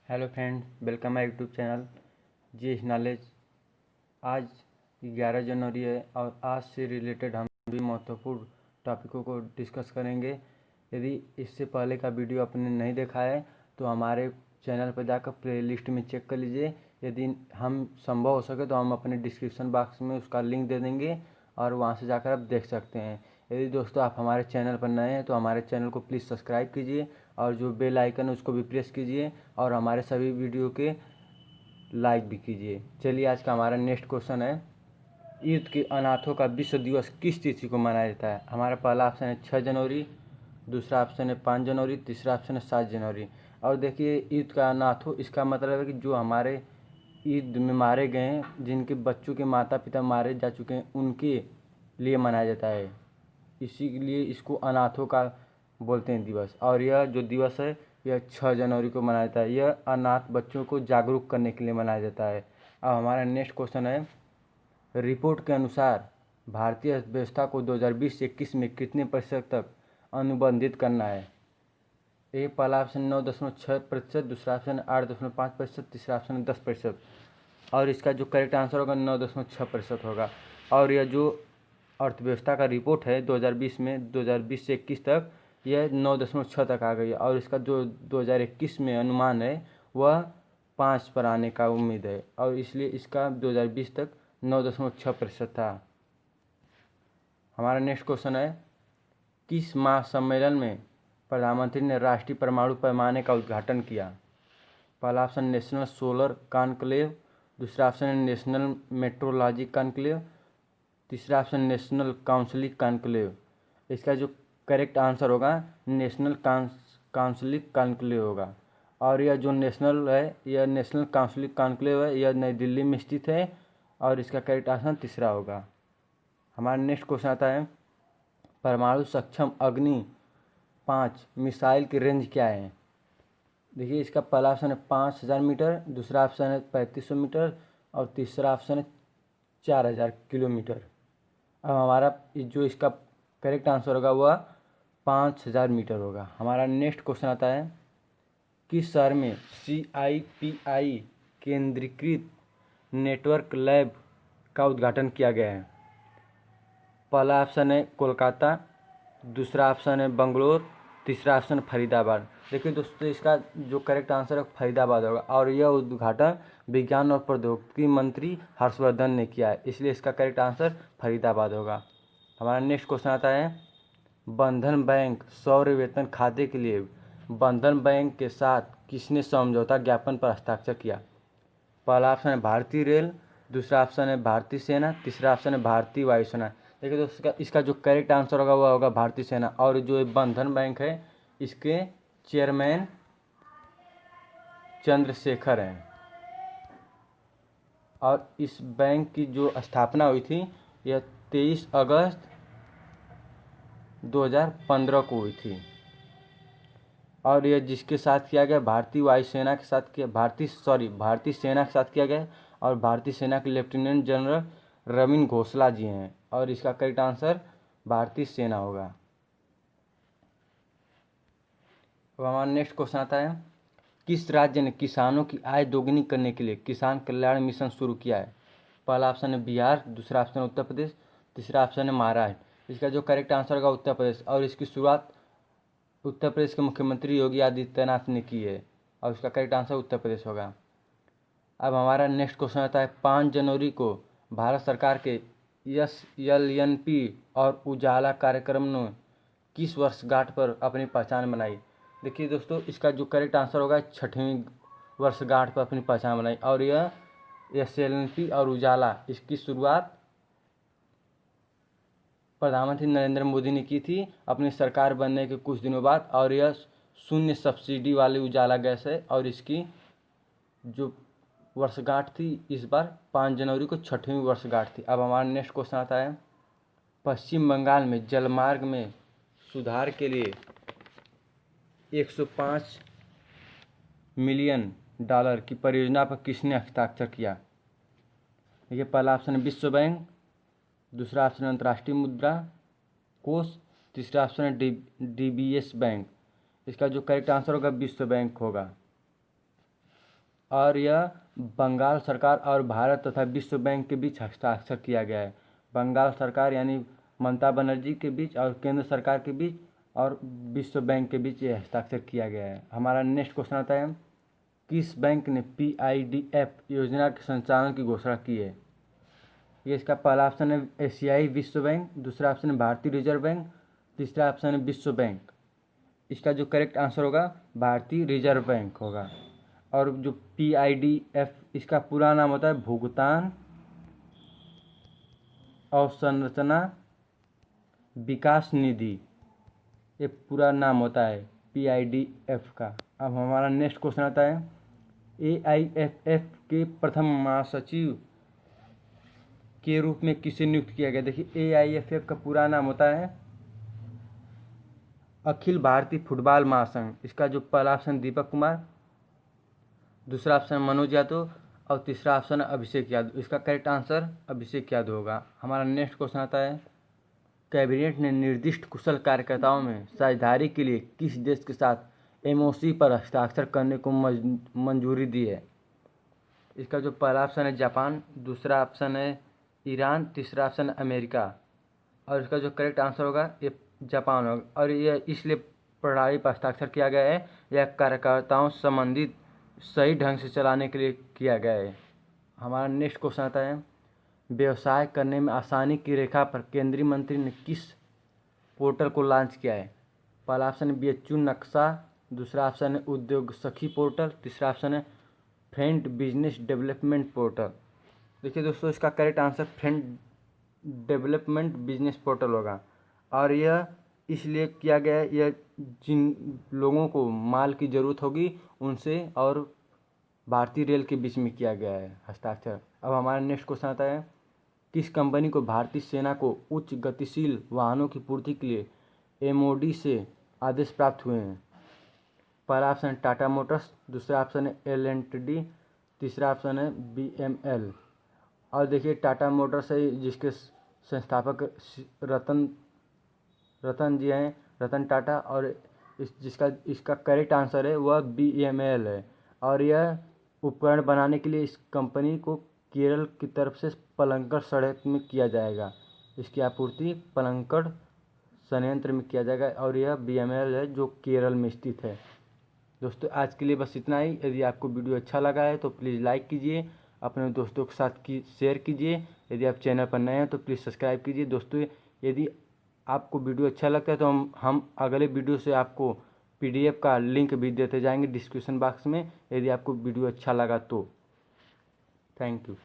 Hello friend, welcome my YouTube channel G knowledge. आज 11 जनवरी है और आज से रिलेटेड हम भी महत्वपूर्ण टॉपिकों को डिस्कस करेंगे। यदि इससे पहले का वीडियो आपने नहीं देखा है तो हमारे चैनल पर जाकर प्लेलिस्ट में चेक कर लीजिए। यदि हम संभव हो सके तो हम अपने डिस्क्रिप्शन बॉक्स में उसका लिंक दे देंगे और वहां से जाकर आप देख सकते हैं। यदि दोस्तों आप हमारे चैनल पर नए हैं तो हमारे चैनल को प्लीज़ सब्सक्राइब कीजिए और जो बेल आइकन है उसको भी प्रेस कीजिए और हमारे सभी वीडियो के लाइक भी कीजिए। चलिए आज का हमारा नेक्स्ट क्वेश्चन है, ईद के अनाथों का विश्व दिवस किस तिथि को मनाया जाता है। हमारा पहला ऑप्शन है 6 जनवरी, दूसरा ऑप्शन है 5 जनवरी, तीसरा ऑप्शन है 7 जनवरी। और देखिए ईद का अनाथों, इसका मतलब है कि जो हमारे ईद में मारे गए हैं, जिनके बच्चों के माता पिता मारे जा चुके हैं, उनके लिए मनाया जाता है। इसी के लिए इसको अनाथों का बोलते हैं दिवस। और यह जो दिवस है यह 6 जनवरी को मनाया जाता है। यह अनाथ बच्चों को जागरूक करने के लिए मनाया जाता है। अब हमारा नेक्स्ट क्वेश्चन है, रिपोर्ट के अनुसार भारतीय अर्थव्यवस्था को 2020 से 21 में कितने प्रतिशत तक अनुबंधित करना है। ए पहला ऑप्शन 9.6%, दूसरा ऑप्शन 8.5%, तीसरा ऑप्शन 10%। और इसका जो करेक्ट आंसर होगा 9.6% होगा। और यह जो अर्थव्यवस्था का रिपोर्ट है 2020 में, 2020 से 21 तक, यह 9.6 तक आ गई है। और इसका जो 2021 में अनुमान है वह 5 पर आने का उम्मीद है और इसलिए इसका 2020 तक 9.6% था। हमारा नेक्स्ट क्वेश्चन है, किस महासम्मेलन में प्रधानमंत्री ने राष्ट्रीय परमाणु पैमाने का उद्घाटन किया। पहला ऑप्शन नेशनल सोलर कॉन्क्लेव, दूसरा ऑप्शन है नेशनल मेट्रोलॉजी कॉन्क्लेव, तीसरा ऑप्शन नेशनल काउंसिल कॉन्क्लेव। इसका जो करेक्ट आंसर होगा नेशनल काउंसिल कॉन्क्लेव होगा। और यह जो नेशनल है, यह नेशनल काउंसिल कॉन्क्लेव है, यह नई दिल्ली में स्थित है और इसका करेक्ट आंसर तीसरा होगा। हमारा नेक्स्ट क्वेश्चन आता है, परमाणु सक्षम अग्नि 5 मिसाइल की रेंज क्या है। देखिए इसका पहला ऑप्शन है 5000 मीटर, दूसरा ऑप्शन है 3500 मीटर और तीसरा ऑप्शन है 4000 किलोमीटर। अब हमारा जो इसका करेक्ट आंसर होगा वह 5000 मीटर होगा। हमारा नेक्स्ट क्वेश्चन आता है, किस शहर में CIPI केंद्रीकृत नेटवर्क लैब का उद्घाटन किया गया है। पहला ऑप्शन है कोलकाता, दूसरा ऑप्शन है बंगलोर, तीसरा ऑप्शन फरीदाबाद। देखिए दोस्तों इसका जो करेक्ट आंसर है फरीदाबाद होगा और यह उद्घाटन विज्ञान और प्रौद्योगिकी मंत्री हर्षवर्धन ने किया है, इसलिए इसका करेक्ट आंसर फरीदाबाद होगा। हमारा नेक्स्ट क्वेश्चन आता है, बंधन बैंक सौर वेतन खाते के लिए बंधन बैंक के साथ किसने समझौता ज्ञापन पर हस्ताक्षर किया। पहला ऑप्शन है भारतीय रेल, दूसरा ऑप्शन है भारतीय सेना, तीसरा ऑप्शन है भारतीय वायुसेना। देखिए दोस्तों इसका जो करेक्ट आंसर होगा वह होगा भारतीय सेना। और जो बंधन बैंक है इसके चेयरमैन चंद्रशेखर हैं और इस बैंक की जो स्थापना हुई थी यह 23 अगस्त 2015 को हुई थी। और यह जिसके साथ किया गया भारतीय वायुसेना के साथ किया, भारतीय सेना के साथ किया गया और भारतीय सेना के लेफ्टिनेंट जनरल रविंद्र घोषला जी हैं और इसका करेक्ट आंसर भारतीय सेना होगा। अब हमारा नेक्स्ट क्वेश्चन आता है, किस राज्य ने किसानों की आय दोगुनी करने के लिए किसान कल्याण मिशन शुरू किया है। पहला ऑप्शन है बिहार, दूसरा ऑप्शन है उत्तर प्रदेश, तीसरा ऑप्शन है महाराष्ट्र। इसका जो करेक्ट आंसर होगा उत्तर प्रदेश और इसकी शुरुआत उत्तर प्रदेश के मुख्यमंत्री योगी आदित्यनाथ ने की है और उसका करेक्ट आंसर उत्तर प्रदेश होगा। अब हमारा नेक्स्ट क्वेश्चन आता है, 5 जनवरी को भारत सरकार के SLNP और उजाला कार्यक्रम ने किस वर्षगांठ पर अपनी पहचान बनाई। देखिए दोस्तों इसका जो करेक्ट आंसर होगा 6वीं वर्षगांठ पर अपनी पहचान बनाई और यह SLNP और उजाला इसकी शुरुआत प्रधानमंत्री नरेंद्र मोदी ने की थी अपनी सरकार बनने के कुछ दिनों बाद। और यह शून्य सब्सिडी वाली उजाला गैस है और इसकी जो वर्षगांठ थी इस बार 5 जनवरी को 6वीं वर्षगांठ थी। अब हमारा नेक्स्ट क्वेश्चन आता है, पश्चिम बंगाल में जलमार्ग में सुधार के लिए 105 मिलियन डॉलर की परियोजना पर किसने हस्ताक्षर किया। देखिए पहला ऑप्शन है विश्व बैंक, दूसरा ऑप्शन है अंतर्राष्ट्रीय मुद्रा कोष, तीसरा ऑप्शन है DBS बैंक। इसका जो करेक्ट आंसर होगा विश्व बैंक होगा। और यह बंगाल सरकार और भारत तथा विश्व बैंक के बीच हस्ताक्षर किया गया है। बंगाल सरकार यानी ममता बनर्जी के बीच और केंद्र सरकार के बीच और विश्व बैंक के बीच ये हस्ताक्षर किया गया है। हमारा नेक्स्ट क्वेश्चन आता है, किस बैंक ने PIDF योजना के संचालन की घोषणा की है? ये इसका पहला ऑप्शन है एशियाई विश्व बैंक, दूसरा ऑप्शन है भारतीय रिजर्व बैंक, तीसरा ऑप्शन है विश्व बैंक। इसका जो करेक्ट आंसर होगा भारतीय रिजर्व बैंक होगा। और जो PIDF इसका पूरा नाम होता है भुगतान अवसंरचना विकास निधि, ये पूरा नाम होता है PIDF का। अब हमारा नेक्स्ट क्वेश्चन आता है, AIFF के प्रथम महासचिव के रूप में किसे नियुक्त किया गया? देखिए AIFF का पूरा नाम होता है अखिल भारतीय फुटबॉल महासंघ। इसका जो पहला ऑप्शन दीपक कुमार, दूसरा ऑप्शन मनोज यादव और तीसरा ऑप्शन अभिषेक यादव। इसका करेक्ट आंसर अभिषेक यादव होगा। हमारा नेक्स्ट क्वेश्चन आता है, कैबिनेट ने निर्दिष्ट कुशल कार्यकर्ताओं में साझेदारी के लिए किस देश के साथ MOC पर हस्ताक्षर करने को मंजूरी दी है? इसका जो पहला ऑप्शन है जापान, दूसरा ऑप्शन है ईरान, तीसरा ऑप्शन है अमेरिका और इसका जो करेक्ट आंसर होगा ये जापान होगा। और ये इसलिए प्रणाली पर हस्ताक्षर किया गया है, यह कार्यकर्ताओं संबंधित सही ढंग से चलाने के लिए किया गया है। हमारा नेक्स्ट क्वेश्चन आता है, व्यवसाय करने में आसानी की रेखा पर केंद्रीय मंत्री ने किस पोर्टल को लॉन्च किया है? पहला ऑप्शन है BHU नक्शा, दूसरा ऑप्शन है उद्योग सखी पोर्टल, तीसरा ऑप्शन है फ्रेंड बिजनेस डेवलपमेंट पोर्टल। देखिए दोस्तों, इसका correct answer friend development business portal होगा। और यह इसलिए किया गया है, यह जिन लोगों को माल की ज़रूरत होगी उनसे और भारतीय रेल के बीच में किया गया है हस्ताक्षर। अब हमारा नेक्स्ट क्वेश्चन आता है, किस कंपनी को भारतीय सेना को उच्च गतिशील वाहनों की पूर्ति के लिए MOD से आदेश प्राप्त हुए हैं? पहला ऑप्शन है टाटा मोटर्स, दूसरा ऑप्शन है L&T, तीसरा ऑप्शन है BML। और देखिए टाटा मोटर्स है जिसके संस्थापक रतन जी हैं, रतन टाटा। और इसका करेक्ट आंसर है वह BML है। और यह उपकरण बनाने के लिए इस कंपनी को केरल की तरफ से पलक्कड़ संयंत्र में किया जाएगा। इसकी आपूर्ति पलक्कड़ संयंत्र में किया जाएगा और यह BML है जो केरल में स्थित है। दोस्तों आज के लिए बस इतना ही। यदि आपको वीडियो अच्छा लगा है तो प्लीज़ लाइक कीजिए, अपने दोस्तों के साथ शेयर कीजिए। यदि आप चैनल पर नए हैं तो प्लीज़ सब्सक्राइब कीजिए। दोस्तों यदि आपको वीडियो अच्छा लगता है तो हम अगले वीडियो से आपको PDF का लिंक भी देते जाएंगे डिस्क्रिप्शन बॉक्स में, यदि आपको वीडियो अच्छा लगा तो। Thank you.